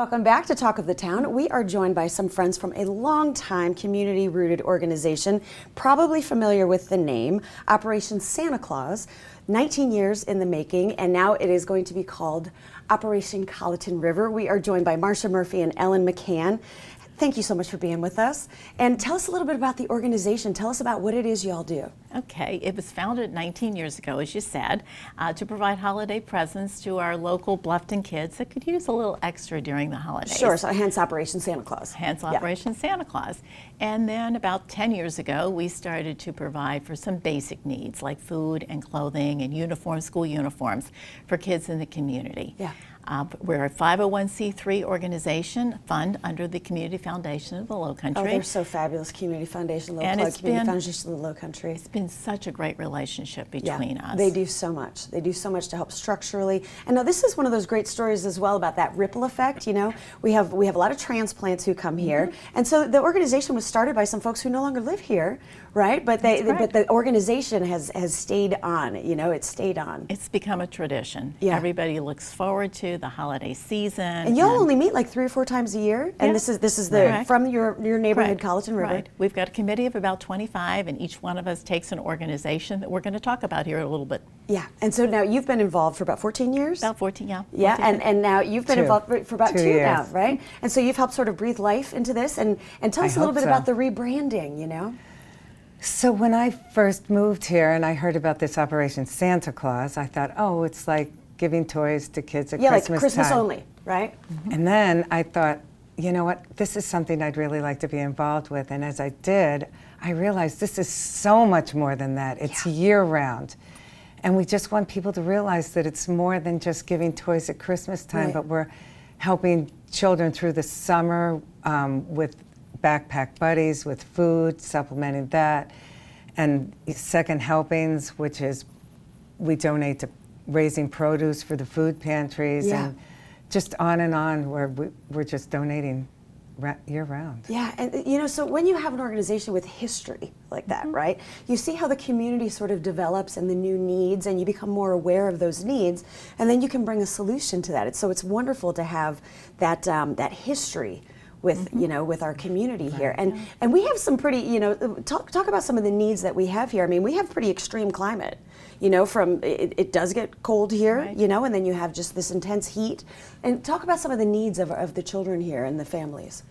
Welcome back to Talk of the Town. We are joined by some friends from a long-time community-rooted organization, probably familiar with the name, Operation Santa Claus, 19 years in the making, and now it is going to be called Operation Colleton River. We are joined by Marsha Murphy and Ellen McCann. Thank you so much for being with us. And tell us a little bit about the organization. Tell us about what it is y'all do. Okay, it was founded 19 years ago, as you said, to provide holiday presents to our local Bluffton kids that could use a little extra during the holidays. Sure, so hence Operation Santa Claus. Hence Operation Santa Claus. And then about 10 years ago, we started to provide for some basic needs like food and clothing and uniforms, school uniforms for kids in the community. Yeah. We're a 501c3 organization, fund under the Community Foundation of the Low Country. Oh, they're so fabulous, Community Foundation, Community Foundation of the Low Country. It's been such a great relationship between us. They do so much. They do so much to help structurally. And now this is one of those great stories as well about that ripple effect. You know, we have a lot of transplants who come here, and so the organization was started by some folks who no longer live here, right? But but the organization has stayed on. You know, it's stayed on. It's become a tradition. Yeah. Everybody looks forward to the holiday season. And y'all only meet like 3 or 4 times a year. And this is the from your neighborhood, Colleton River. Right. We've got a committee of about 25, and each one of us takes an organization that we're going to talk about here a little bit. Yeah. And so now you've been involved for about 14 years? About 14, yeah. Yeah, and now you've been involved for about 2 years now, right? And so you've helped sort of breathe life into this, and tell us a little bit about the rebranding, you know? So when I first moved here and I heard about this Operation Santa Claus, I thought, oh, it's like giving toys to kids at Christmas time. Yeah, like Christmas only, right? And then I thought, you know what, this is something I'd really like to be involved with. And as I did, I realized this is so much more than that. It's year-round. And we just want people to realize that it's more than just giving toys at Christmas time, but we're helping children through the summer with backpack buddies, with food, supplementing that, and second helpings, which is we donate to raising produce for the food pantries, and just on where we're just donating year-round. Yeah, and you know, so when you have an organization with history like that, right, you see how the community sort of develops and the new needs, and you become more aware of those needs, and then you can bring a solution to that. So it's wonderful to have that that history with you know, with our community here, and we have some pretty, you know, talk about some of the needs that we have here. I mean, we have pretty extreme climate, you know, from it does get cold here, you know, and then you have just this intense heat. And talk about some of the needs of the children here and the families.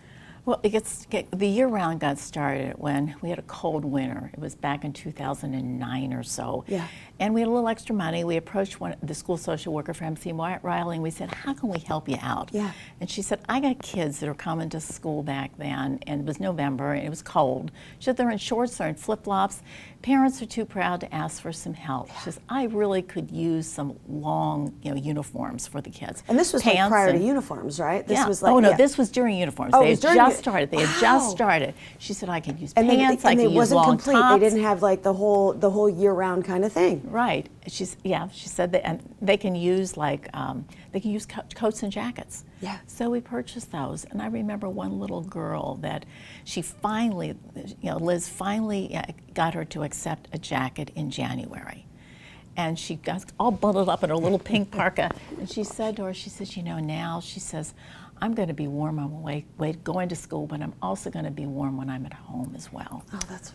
Well, the year-round got started when we had a cold winter. It was back in 2009 or so. Yeah. And we had a little extra money. We approached the school social worker for MC Riley, and we said, how can we help you out? Yeah. And she said, I got kids that are coming to school back then, and it was November, and it was cold. She said, they're in shorts, they're in flip-flops. Parents are too proud to ask for some help. She says, I really could use some long, you know, uniforms for the kids. And this was like prior to uniforms, right? This was like, oh no, this was during uniforms. Oh, they had just started. They had just started. She said, I could use pants, I could use long complete. tops. They didn't have like the whole year-round kind of thing. Right. She said that, and they can use like coats and jackets. Yeah. So we purchased those, and I remember one little girl that she finally, you know, Liz finally got her to accept a jacket in January. And she got all bundled up in her little pink parka, and she said to her, she says, you know, now, she says, I'm going to be warm on my way going to school, but I'm also going to be warm when I'm at home as well. Oh, that's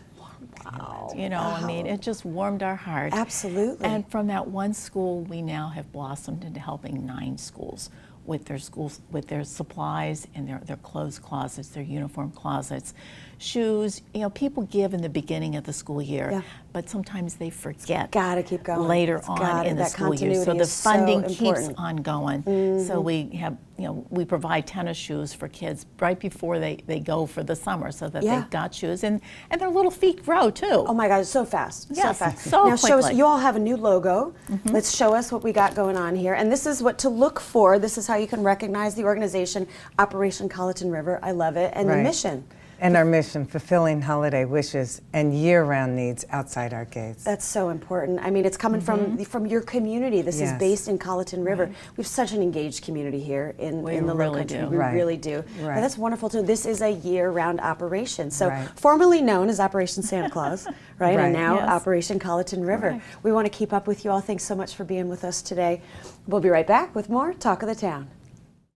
wow. You know, I mean, it just warmed our heart. Absolutely. And from that one school, we now have blossomed into helping 9 schools with their supplies and their clothes closets, their uniform closets, shoes. You know, people give in the beginning of the school year, but sometimes they forget. Gotta keep going. Later on in the school year. So the funding keeps on going. So we have, you know, we provide tennis shoes for kids right before they go for the summer, so that they've got shoes, and their little feet grow too. Oh my God, it's so fast. Yes, so fast. so now quickly. Show us, you all have a new logo. Let's show us what we got going on here. And this is what to look for. This is how you can recognize the organization, Operation Colleton River. I love it. And the mission. And our mission, fulfilling holiday wishes and year-round needs outside our gates. That's so important. I mean, it's coming from your community. This is based in Colleton River. We have such an engaged community here in the Low Country. We really do. Well, that's wonderful too. This is a year-round operation. So formerly known as Operation Santa Claus, right? And now Operation Colleton River. We want to keep up with you all. Thanks so much for being with us today. We'll be right back with more Talk of the Town.